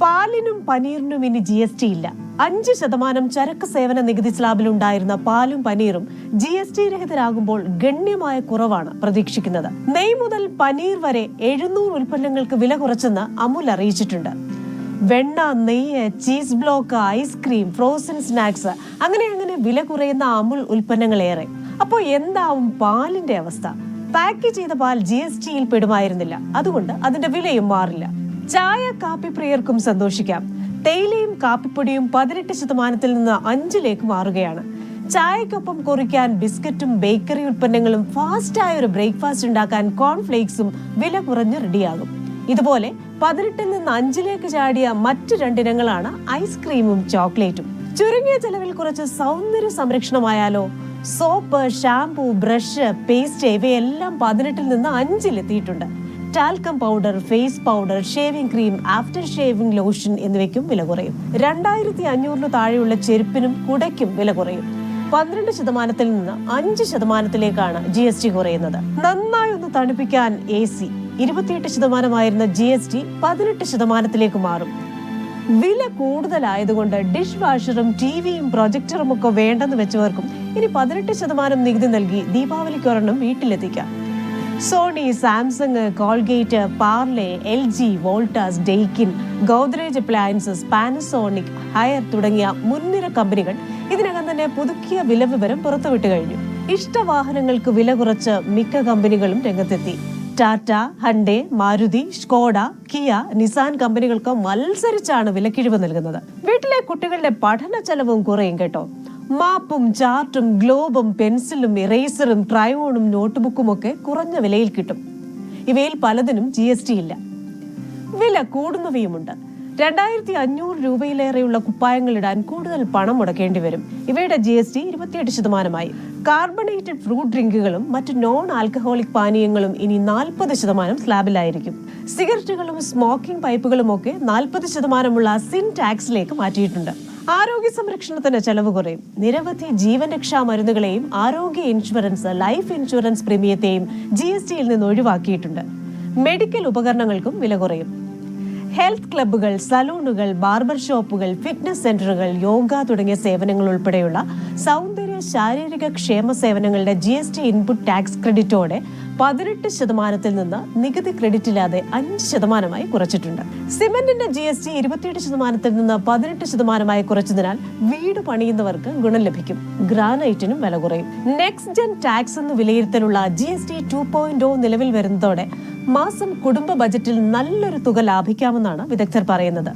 പാലിനും പനീറിനും ഇനി GST ഇല്ല. 5% ചരക്ക് സേവന നികുതി സ്ലാബിലുണ്ടായിരുന്ന പാലും പനീറും GST രഹിതരാകുമ്പോൾ ഗണ്യമായ കുറവാണ് പ്രതീക്ഷിക്കുന്നത്. നെയ് മുതൽ പനീർ വരെ 700 ഉൽപ്പന്നങ്ങൾക്ക് വില കുറച്ചെന്ന് അമുൽ അറിയിച്ചിട്ടുണ്ട്. വെണ്ണ, നെയ്യ്, cheese block, ice cream, frozen snacks അങ്ങനെ വില കുറയുന്ന അമുൽ ഉൽപ്പന്നങ്ങളേറെ. അപ്പോൾ എന്താവും പാലിന്റെ അവസ്ഥ? പാക്ക് ചെയ്ത പാൽ GSTയിൽ പെടുമായിരുന്നില്ല. അതുകൊണ്ട് അതിന്റെ വിലയും മാറില്ല. ചായ കാപ്പി പ്രിയർക്കും സന്തോഷിക്കാം. തേയിലയും കാപ്പിപ്പൊടിയും 18% നിന്ന് 5% മാറുകയാണ്. ചായക്കൊപ്പം കുറിക്കാൻ ബിസ്ക്കറ്റും ബേക്കറി ഉൽപ്പന്നങ്ങളും, ഫാസ്റ്റായ ഒരു ബ്രേക്ക്ഫാസ്റ്റ് ഉണ്ടാക്കാൻ കോൺഫ്ലേക്സും വില കുറഞ്ഞ് റെഡിയാകും. ഇതുപോലെ 18 നിന്ന് 5 ചാടിയ മറ്റു 2 ഇനങ്ങളാണ് ഐസ്ക്രീമും ചോക്ലേറ്റും. ചുരുങ്ങിയ ചെലവിൽ കുറച്ച് സൗന്ദര്യ സംരക്ഷണമായാലോ? സോപ്പ്, ഷാംപൂ, ബ്രഷ്, പേസ്റ്റ് ഇവയെല്ലാം 18 നിന്ന് 5 എത്തിയിട്ടുണ്ട്. Talcum powder, face powder, shaving cream, after shaving lotion എന്നിവയ്ക്കും വില കുറയും. 2500 താഴെയുള്ള ചെരുപ്പിനും കുടയ്ക്കും വില കുറയും. 12% നിന്ന് 5%ലേക്കാണ് GST കുറയുന്നത്. നന്നായി ഒന്ന് തണുപ്പിക്കാൻ AC 28% GST 18%ലേക്ക് മാറും. വില കൂടുതലായതുകൊണ്ട് ഡിഷ് വാഷറും TVയും പ്രൊജക്ടറും ഒക്കെ വേണ്ടെന്ന് വെച്ചവർക്കും ഇനി 18% നികുതി നൽകി ദീപാവലിക്ക് ഒരെണ്ണം വീട്ടിലെത്തിക്കാം. Sony, Samsung, Colgate, Parle, LG, Voltas, Daikin, Godrej appliances, Panasonic, Haier തുടങ്ങിയ മുൻനിര കമ്പനികൾ ഇതിനകം തന്നെ പുതുക്കിയ വില വിവരം പുറത്തുവിട്ട് കഴിഞ്ഞു. ഇഷ്ടവാഹനങ്ങൾക്ക് വില കുറച്ച് മിക്ക കമ്പനികളും രംഗത്തെത്തി. Tata, Hyundai, Maruti, Skoda, Kia, Nissan കമ്പനികൾക്ക് മത്സരിച്ചാണ് വിലക്കിഴിവ് നൽകുന്നത്. വീട്ടിലെ കുട്ടികളുടെ പഠന ചെലവും കുറയും കേട്ടോ. മാപ്പും ചാർട്ടും ഗ്ലോബും പെൻസിലും ഇറേസറും ക്രയോണും നോട്ട്ബുക്കും ഒക്കെ കുറഞ്ഞ വിലയിൽ കിട്ടും. ഇവയിൽ പലതിനും GST ഇല്ല. വില കൂടുന്നവയുമുണ്ട്. 2500 രൂപയിലേറെയുള്ള കുപ്പായങ്ങൾ ഇടാൻ കൂടുതൽ പണം മുടക്കേണ്ടി വരും. ഇവയുടെ GST 28%. കാർബണേറ്റഡ് ഫ്രൂട്ട് ഡ്രിങ്കുകളും മറ്റു നോൺ ആൽക്കഹോളിക് പാനീയങ്ങളും ഇനി 40% സ്ലാബിലായിരിക്കും. സിഗരറ്റുകളും സ്മോക്കിംഗ് പൈപ്പുകളും ഒക്കെ 40% സിൻ ടാക്സിലേക്ക് മാറ്റിയിട്ടുണ്ട്. ആരോഗ്യ സംരക്ഷണത്തിന് ചെലവ് കുറയും. നിരവധി ജീവൻ രക്ഷാ മരുന്നുകളെയും ആരോഗ്യ ഇൻഷുറൻസ്, ലൈഫ് ഇൻഷുറൻസ് പ്രീമിയത്തെയും GSTയിൽ നിന്ന് ഒഴിവാക്കിയിട്ടുണ്ട്. മെഡിക്കൽ ഉപകരണങ്ങൾക്കും വില കുറയും. ഹെൽത്ത് ക്ലബ്ബുകൾ, സലൂണുകൾ, ബാർബർ ഷോപ്പുകൾ, ഫിറ്റ്നസ് സെന്ററുകൾ, യോഗ തുടങ്ങിയ സേവനങ്ങൾ ഉൾപ്പെടെയുള്ള സൗന്ദര്യ ശാരീരിക ക്ഷേമ സേവനങ്ങളുടെ GST ഇൻപുട്ട് ടാക്സ് ക്രെഡിറ്റോടെ 18% നിന്ന് നികുതി ക്രെഡിറ്റ് ഇല്ലാതെ 5% കുറച്ചിട്ടുണ്ട്. സിമന്റിന്റെ GST 28% നിന്ന് 18% കുറച്ചതിനാൽ വീട് പണിയുന്നവർക്ക് ഗുണം ലഭിക്കും. ഗ്രാനൈറ്റിനും വില കുറയും. നെക്സ്റ്റ് ജെൻ ടാക്സ് എന്ന് വിലയിരുത്തലുള്ള GST 2.0 നിലവിൽ വരുന്നതോടെ മാസം കുടുംബ ബജറ്റിൽ നല്ലൊരു തുക ലാഭിക്കാമെന്നാണ് വിദഗ്ധർ പറയുന്നത്.